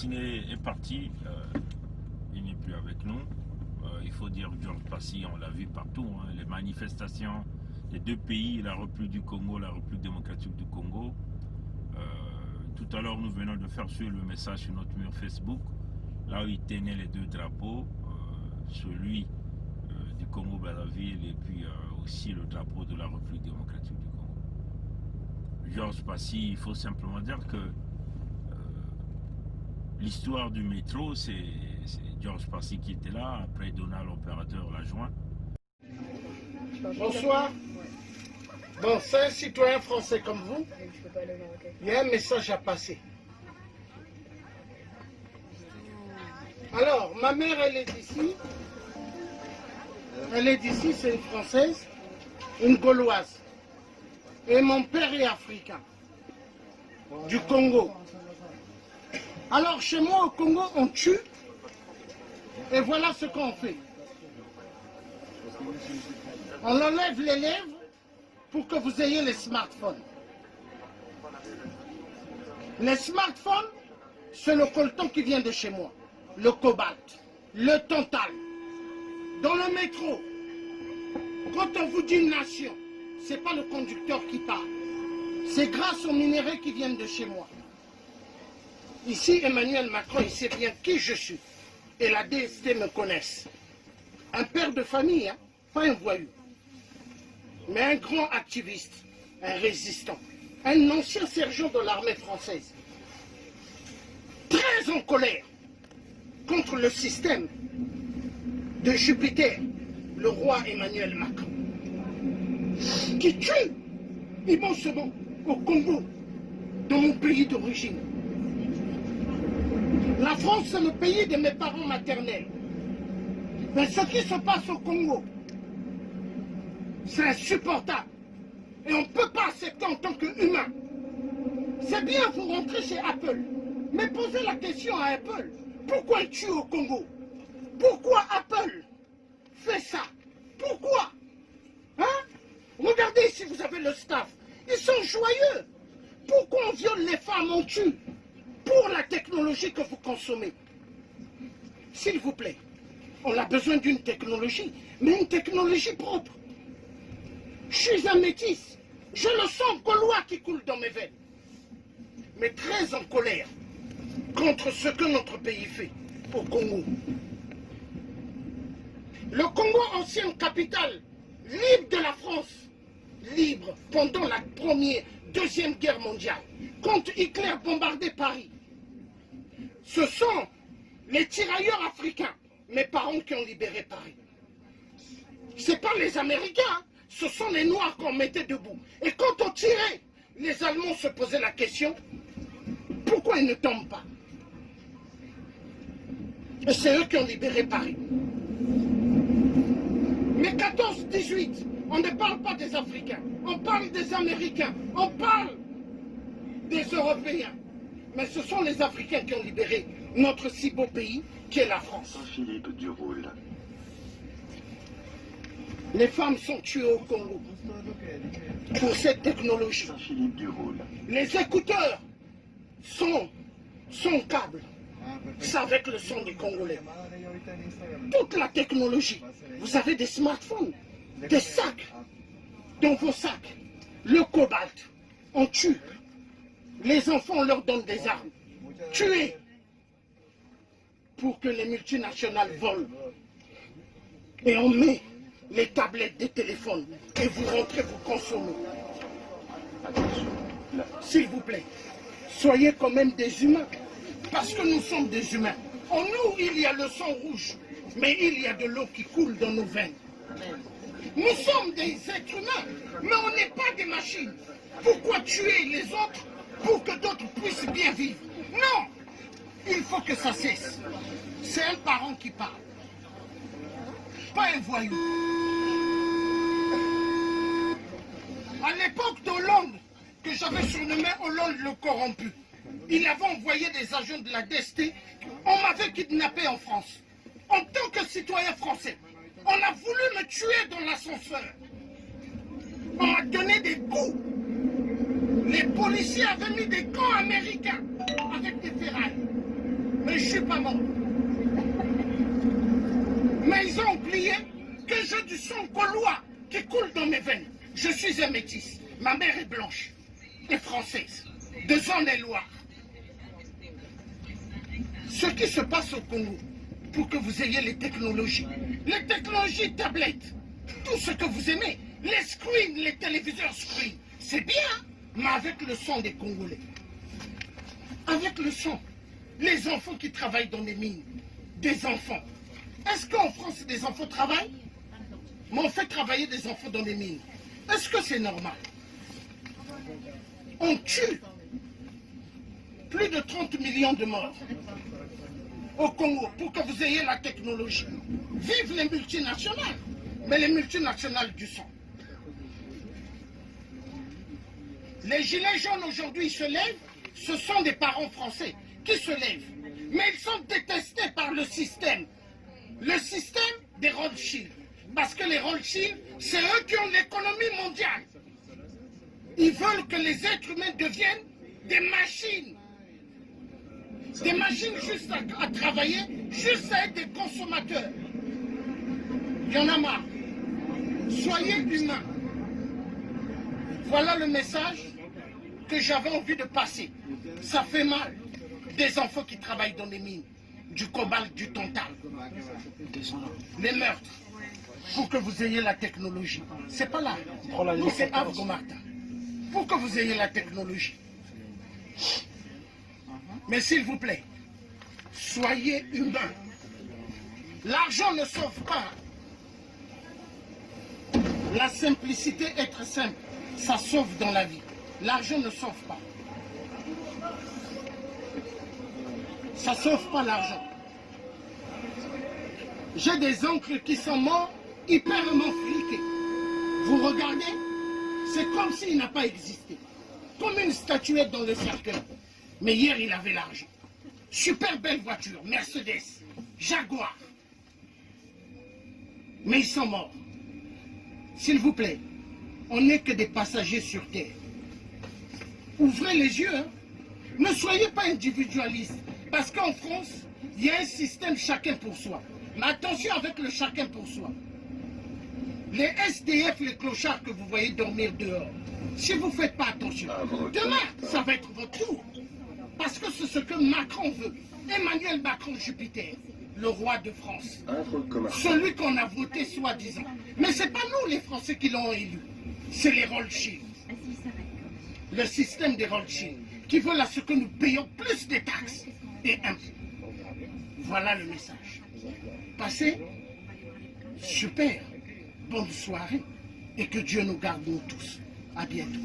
Fressinet est parti, il n'est plus avec nous. Il faut dire Georges Passy, on l'a vu partout, hein, les manifestations des deux pays, la République du Congo, la République démocratique du Congo. Tout à l'heure, nous venons de faire suivre le message sur notre mur Facebook, là où il tenait les deux drapeaux, celui du Congo-Brazzaville et puis aussi le drapeau de la République démocratique du Congo. Georges Passy, il faut simplement dire que l'histoire du métro, c'est Georges Passy qui était là, après Donald l'opérateur l'a joint. Bonsoir. Bon, c'est un citoyen français comme vous. Il y a un message à passer. Alors, ma mère, elle est d'ici. Elle est d'ici, c'est une Française, une Gauloise. Et mon père est africain, du Congo. Alors, chez moi, au Congo, on tue. Et voilà ce qu'on fait. On enlève les lèvres pour que vous ayez les smartphones. Les smartphones, c'est le coltan qui vient de chez moi. Le cobalt, le tantal. Dans le métro, quand on vous dit nation, ce n'est pas le conducteur qui parle. C'est grâce aux minéraux qui viennent de chez moi. Ici, Emmanuel Macron, il sait bien qui je suis. Et la DST me connaissent. Un père de famille, hein, pas un voyou. Mais un grand activiste, un résistant, un ancien sergent de l'armée française, très en colère contre le système de Jupiter, le roi Emmanuel Macron, qui tue immensément au Congo, dans mon pays d'origine. La France, c'est le pays de mes parents maternels. Mais ce qui se passe au Congo, c'est insupportable. Et on ne peut pas accepter en tant qu'humain. C'est bien, vous rentrez chez Apple. Mais posez la question à Apple. Pourquoi il tue au Congo? Pourquoi Apple fait ça? Pourquoi? Hein? Regardez si vous avez le staff. Ils sont joyeux. Pourquoi on viole les femmes, on tue? Pour la technologie que vous consommez. S'il vous plaît, on a besoin d'une technologie, mais une technologie propre. Je suis un métis. Je le sens gaulois qui coule dans mes veines. Mais très en colère contre ce que notre pays fait au Congo. Le Congo, ancienne capitale, libre de la France, libre pendant la Deuxième Guerre mondiale, quand Hitler bombardait Paris. Ce sont les tirailleurs africains, mes parents qui ont libéré Paris. Ce n'est pas les Américains, hein. Ce sont les Noirs qu'on mettait debout. Et quand on tirait, les Allemands se posaient la question, pourquoi ils ne tombent pas? Et c'est eux qui ont libéré Paris. Mais 14-18, on ne parle pas des Africains, on parle des Américains, on parle des Européens. Mais ce sont les Africains qui ont libéré notre si beau pays, qui est la France. Philippe Duroul. Les femmes sont tuées au Congo pour cette technologie. Philippe Duroul. Les écouteurs sont câbles. C'est avec le son des Congolais. Toute la technologie. Vous avez des smartphones, des sacs. Dans vos sacs, le cobalt, on tue. Les enfants, on leur donne des armes. Tuez pour que les multinationales volent. Et on met les tablettes des téléphones et vous rentrez, vous consommez. S'il vous plaît, soyez quand même des humains, parce que nous sommes des humains. En nous, il y a le sang rouge, mais il y a de l'eau qui coule dans nos veines. Nous sommes des êtres humains, mais on n'est pas des machines. Pourquoi tuer les autres pour que d'autres puissent bien vivre? Non! Il faut que ça cesse. C'est un parent qui parle, pas un voyou. À l'époque d'Hollande, que j'avais surnommé Hollande le corrompu, il avait envoyé des agents de la DST, on m'avait kidnappé en France. En tant que citoyen français, on a voulu me tuer dans l'ascenseur. On m'a donné des coups. Les policiers avaient mis des camps américains avec des ferrailles. Mais je ne suis pas mort. Mais ils ont oublié que j'ai du sang gaulois qui coule dans mes veines. Je suis un métis. Ma mère est blanche et française, de Saône-et-Loire. Ce qui se passe au Congo, pour que vous ayez les technologies tablettes, tout ce que vous aimez, les screens, les téléviseurs screens, c'est bien, mais avec le sang des Congolais. Avec le sang. Les enfants qui travaillent dans les mines, des enfants. Est-ce qu'en France, des enfants travaillent? Mais on fait travailler des enfants dans les mines. Est-ce que c'est normal? On tue plus de 30 millions de morts au Congo pour que vous ayez la technologie. Vive les multinationales, mais les multinationales du sang. Les gilets jaunes aujourd'hui se lèvent, ce sont des parents français qui se lèvent. Mais ils sont détestés par le système des Rothschild. Parce que les Rothschild, c'est eux qui ont l'économie mondiale. Ils veulent que les êtres humains deviennent des machines. Des machines juste à travailler, juste à être des consommateurs. Il y en a marre. Soyez humains. Voilà le message que j'avais envie de passer. Ça fait mal. Des enfants qui travaillent dans les mines, du cobalt, du tantal, les meurtres, pour que vous ayez la technologie. C'est pas là. Nous, c'est Avgo Martin. Pour que vous ayez la technologie. Mais s'il vous plaît, soyez humains. L'argent ne sauve pas. La simplicité, être simple, ça sauve dans la vie. L'argent ne sauve pas. Ça ne sauve pas l'argent. J'ai des oncles qui sont morts, hyperement friqués. Vous regardez, c'est comme s'il n'a pas existé. Comme une statuette dans le cercueil. Mais hier, il avait l'argent. Super belle voiture, Mercedes, Jaguar. Mais ils sont morts. S'il vous plaît, on n'est que des passagers sur Terre. Ouvrez les yeux. Hein. Ne soyez pas individualistes. Parce qu'en France, il y a un système chacun pour soi. Mais attention avec le chacun pour soi. Les SDF, les clochards que vous voyez dormir dehors, si vous ne faites pas attention, demain, ça va être votre tour. Parce que c'est ce que Macron veut. Emmanuel Macron Jupiter, le roi de France. Celui qu'on a voté soi-disant. Mais ce n'est pas nous les Français qui l'ont élu. C'est les Rothschild. Le système des Rothschild qui veulent à ce que nous payons plus de taxes et impôts. Voilà le message. Passez. Super. Bonne soirée. Et que Dieu nous garde nous tous. À bientôt.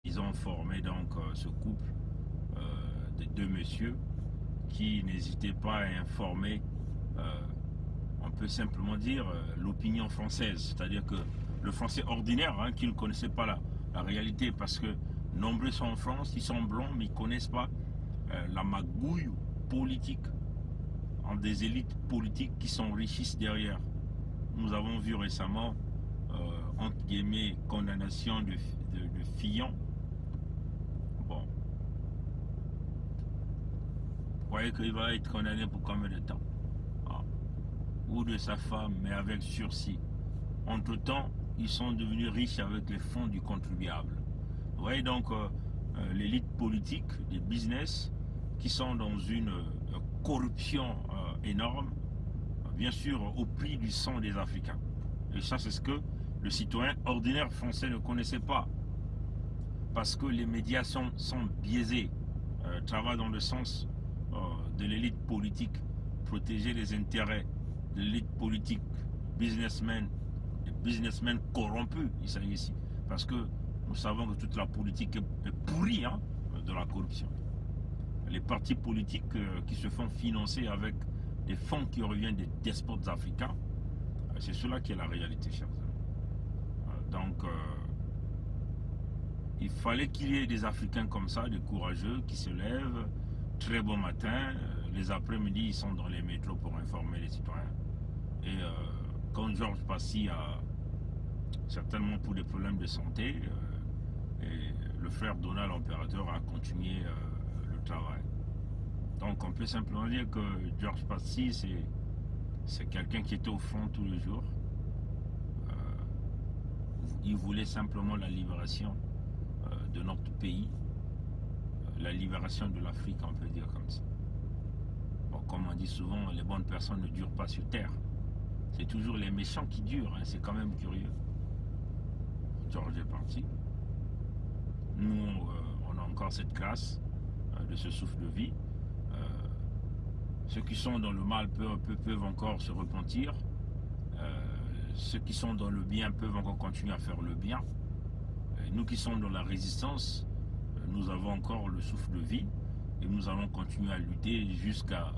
Ils ont formé donc ce couple de deux messieurs qui n'hésitaient pas à informer, on peut simplement dire, l'opinion française. C'est-à-dire que le français ordinaire, hein, qui ne connaissait pas la réalité, parce que nombreux sont en France, ils sont blancs, mais ils ne connaissent pas la magouille politique, entre des élites politiques qui s'enrichissent derrière. Nous avons vu récemment, entre guillemets, condamnation de Fillon. Bon. Vous croyez qu'il va être condamné pour combien de temps? Ou de sa femme, mais avec sursis. Entre-temps, ils sont devenus riches avec les fonds du contribuable. Vous voyez donc l'élite politique, des business, qui sont dans une corruption énorme, bien sûr au prix du sang des Africains. Et ça, c'est ce que le citoyen ordinaire français ne connaissait pas. Parce que les médias sont biaisés, travaillent dans le sens de l'élite politique, protéger les intérêts de l'élite politique, businessmen corrompus, il s'agit ici. Parce que nous savons que toute la politique est pourrie, hein, de la corruption. Les partis politiques qui se font financer avec des fonds qui reviennent des despotes africains, c'est cela qui est la réalité, chers amis. Donc, il fallait qu'il y ait des Africains comme ça, des courageux, qui se lèvent très bon matin, les après-midi, ils sont dans les métros pour informer les citoyens. Et quand Georges Passy a certainement pour des problèmes de santé, et le frère Donald, l'opérateur, a continué le travail. Donc on peut simplement dire que Georges Passy, c'est quelqu'un qui était au front tous les jours. Il voulait simplement la libération de notre pays, la libération de l'Afrique, on peut dire comme ça. Bon, comme on dit souvent, les bonnes personnes ne durent pas sur terre. C'est toujours les méchants qui durent, hein, c'est quand même curieux. Georges est parti. Nous, on a encore cette grâce de ce souffle de vie. Ceux qui sont dans le mal peuvent encore se repentir. Ceux qui sont dans le bien peuvent encore continuer à faire le bien. Nous qui sommes dans la résistance, nous avons encore le souffle de vie et nous allons continuer à lutter jusqu'à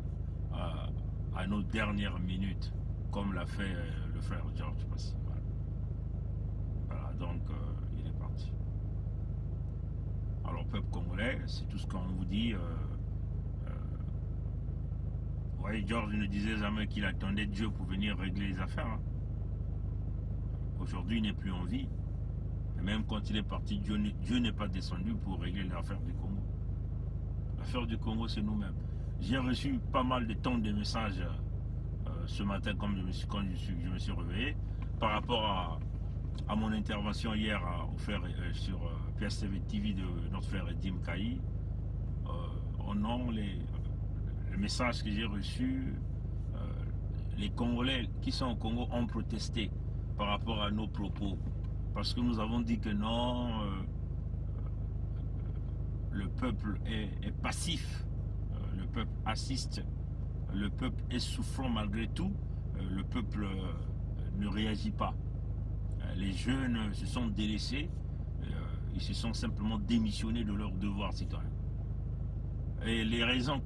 nos dernières minutes, comme l'a fait le frère Georges Passy. Voilà, donc il est parti. Alors, peuple congolais, c'est tout ce qu'on vous dit. Ouais, Georges ne disait jamais qu'il attendait Dieu pour venir régler les affaires. Hein. Aujourd'hui, il n'est plus en vie. Et même quand il est parti, Dieu n'est pas descendu pour régler l'affaire du Congo. L'affaire du Congo, c'est nous-mêmes. J'ai reçu pas mal de temps de messages ce matin quand je me suis réveillé par rapport à mon intervention hier sur PSTV TV de notre frère Edim Kaï. Les messages que j'ai reçus, les Congolais qui sont au Congo ont protesté par rapport à nos propos. Parce que nous avons dit que non, le peuple est passif, le peuple assiste, le peuple est souffrant malgré tout, le peuple ne réagit pas. Les jeunes se sont délaissés, ils se sont simplement démissionnés de leurs devoirs citoyens. Et les raisons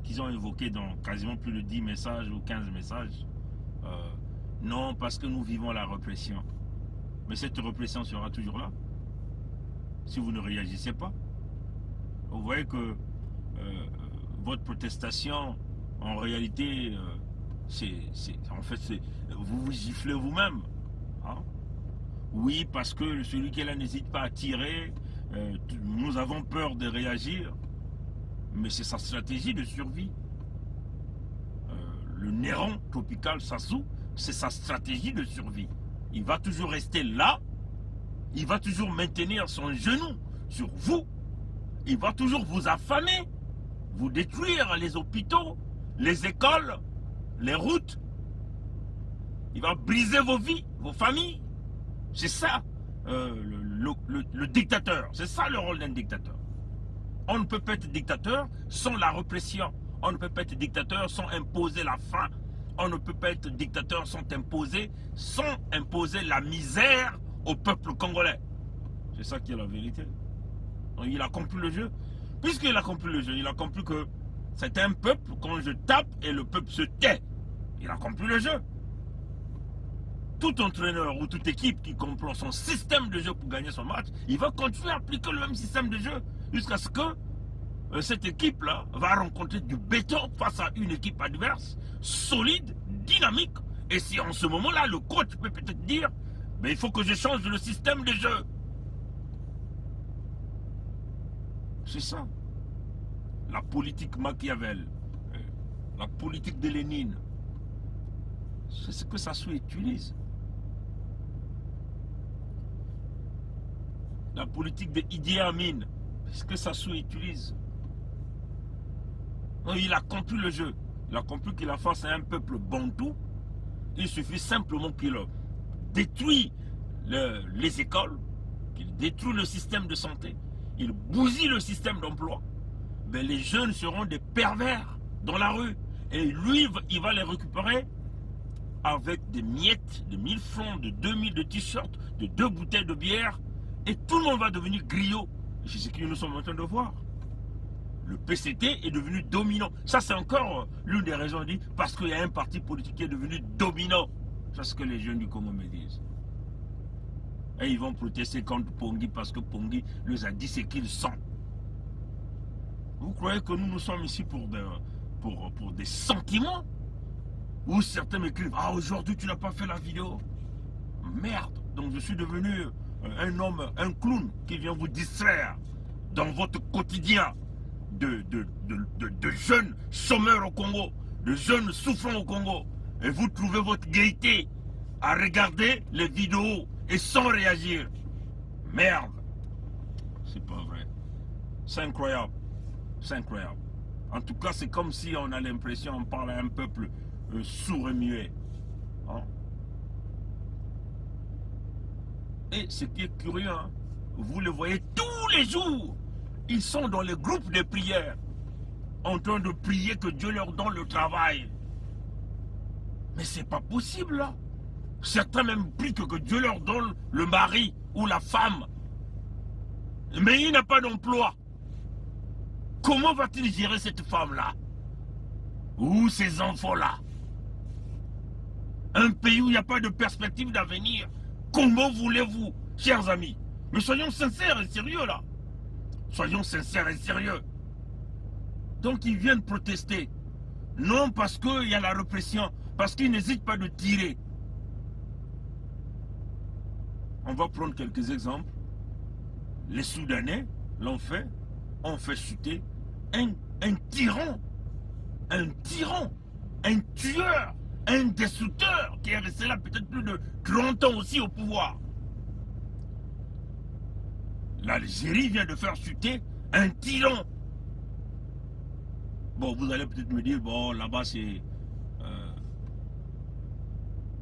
qu'ils ont évoquées dans quasiment plus de 10 messages ou 15 messages, non, parce que nous vivons la répression. Mais cette répression sera toujours là si vous ne réagissez pas. Vous voyez que votre protestation, en réalité, vous vous giflez vous-même. Hein? Oui, parce que celui qui est là n'hésite pas à tirer. Nous avons peur de réagir, mais c'est sa stratégie de survie. Le Néron tropical Sassou, c'est sa stratégie de survie. Il va toujours rester là, il va toujours maintenir son genou sur vous, il va toujours vous affamer, vous détruire les hôpitaux, les écoles, les routes. Il va briser vos vies, vos familles. C'est ça le dictateur, c'est ça le rôle d'un dictateur. On ne peut pas être dictateur sans la répression. On ne peut pas être dictateur sans imposer la faim. On ne peut pas être dictateur sans imposer la misère au peuple congolais. C'est ça qui est la vérité. Donc, il a compris le jeu. Puisqu'il a compris le jeu, il a compris que c'est un peuple quand je tape et le peuple se tait. Il a compris le jeu. Tout entraîneur ou toute équipe qui comprend son système de jeu pour gagner son match, il va continuer à appliquer le même système de jeu jusqu'à ce que cette équipe-là va rencontrer du béton face à une équipe adverse, solide, dynamique. Et si en ce moment-là, le coach peut peut-être dire, mais il faut que je change le système de jeu. C'est ça. La politique Machiavel, la politique de Lénine, c'est ce que Sassou utilise. La politique de Idi Amin, c'est ce que Sassou utilise. Donc, il a compris le jeu. Il a compris qu'il a face à un peuple bantou. Il suffit simplement qu'il détruit les écoles, qu'il détruit le système de santé, il bousille le système d'emploi. Ben, les jeunes seront des pervers dans la rue. Et lui, il va les récupérer avec des miettes de 1000 francs, de 2000 de t-shirts, de 2 bouteilles de bière. Et tout le monde va devenir griot. C'est ce que nous sommes en train de voir. Le PCT est devenu dominant. Ça, c'est encore l'une des raisons, dit, parce qu'il y a un parti politique qui est devenu dominant. C'est ce que les jeunes du Congo me disent. Et ils vont protester contre Pongi parce que Pongi leur a dit ce qu'ils sont. Vous croyez que nous sommes ici pour des sentiments? Ou certains m'écrivent, ah, aujourd'hui tu n'as pas fait la vidéo. Merde, donc je suis devenu un homme, un clown qui vient vous distraire dans votre quotidien. de jeunes chômeurs au Congo, de jeunes souffrants au Congo. Et vous trouvez votre gaieté à regarder les vidéos et sans réagir. Merde. C'est pas vrai. C'est incroyable. C'est incroyable. En tout cas, c'est comme si on a l'impression qu'on parle à un peuple sourd et muet. Hein? Et ce qui est curieux, hein, vous le voyez tous les jours. Ils sont dans les groupes de prière, en train de prier que Dieu leur donne le travail. Mais c'est pas possible là. Certains même prient que Dieu leur donne le mari ou la femme. Mais il n'a pas d'emploi. Comment va-t-il gérer cette femme-là? Ou ces enfants-là? Un pays où il n'y a pas de perspective d'avenir. Comment voulez-vous, chers amis? Mais soyons sincères et sérieux là. Soyons sincères et sérieux. Donc ils viennent protester. Non parce qu'il y a la répression, parce qu'ils n'hésitent pas de tirer. On va prendre quelques exemples. Les Soudanais l'ont fait, ont fait chuter un tyran, un tueur, un destructeur qui est resté là peut-être plus de 30 ans aussi au pouvoir. L'Algérie vient de faire chuter un tyran. Bon, vous allez peut-être me dire, bon, là-bas c'est...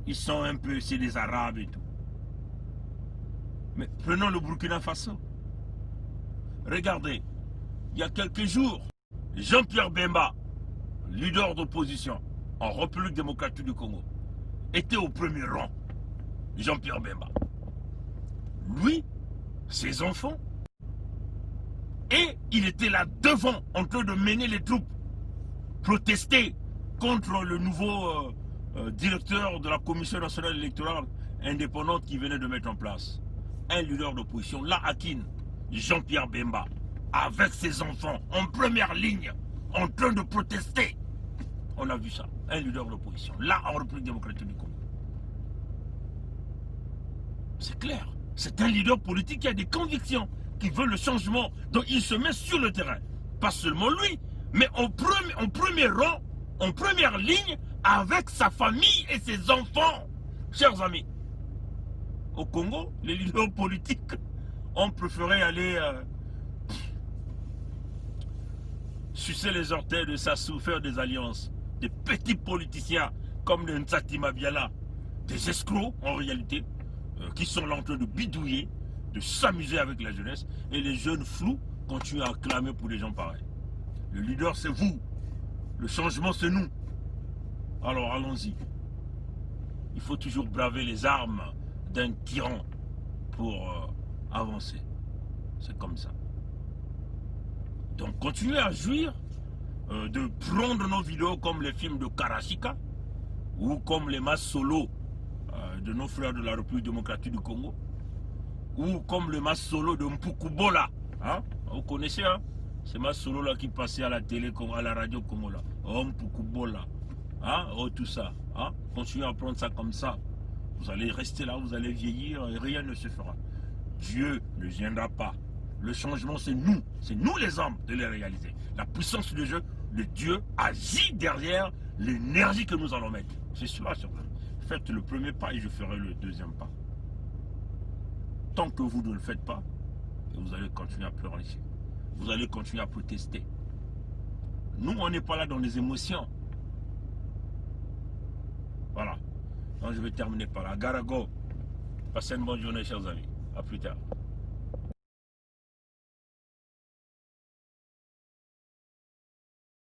ils sont un peu, c'est des Arabes et tout. Mais prenons le Burkina Faso. Regardez, il y a quelques jours, Jean-Pierre Bemba, leader d'opposition en République démocratique du Congo, était au premier rang. Jean-Pierre Bemba. Lui, ses enfants, et il était là devant, en train de mener les troupes, protester contre le nouveau directeur de la Commission nationale électorale indépendante qui venait de mettre en place. Un leader d'opposition, là, Akin, Jean-Pierre Bemba, avec ses enfants, en première ligne, en train de protester. On a vu ça, un leader d'opposition, là, en République démocratique du Congo. C'est clair, c'est un leader politique qui a des convictions, qui veut le changement, donc il se met sur le terrain. Pas seulement lui, mais en premier rang, en première ligne, avec sa famille et ses enfants. Chers amis, au Congo, les leaders politiques ont préféré aller sucer les orteils de Sassou, faire des alliances. Des petits politiciens comme le Ntsati Mabiala, des escrocs en réalité, qui sont là en train de bidouiller, de s'amuser avec la jeunesse, et les jeunes flous continuent à clamer pour des gens pareils. Le leader c'est vous, le changement c'est nous. Alors allons-y. Il faut toujours braver les armes d'un tyran pour avancer. C'est comme ça. Donc continuez à jouir de prendre nos vidéos comme les films de Karashika ou comme les masses solo de nos frères de la République démocratique du Congo ou comme le masses solo de Mpukubola. Hein? Vous connaissez, hein? C'est masses solo là qui passait à la télé, à la radio Congo là. Oh Mpukubola. Hein? Oh tout ça. Hein? Continuez à prendre ça comme ça. Vous allez rester là, vous allez vieillir et rien ne se fera. Dieu ne viendra pas. Le changement, c'est nous les hommes de les réaliser. La puissance de Dieu agit derrière l'énergie que nous allons mettre. C'est cela, faites le premier pas et je ferai le deuxième pas. Tant que vous ne le faites pas, vous allez continuer à pleurer ici. Vous allez continuer à protester. Nous, on n'est pas là dans les émotions. Voilà. Donc je vais terminer par là. Garago. Passez une bonne journée, chers amis. À plus tard.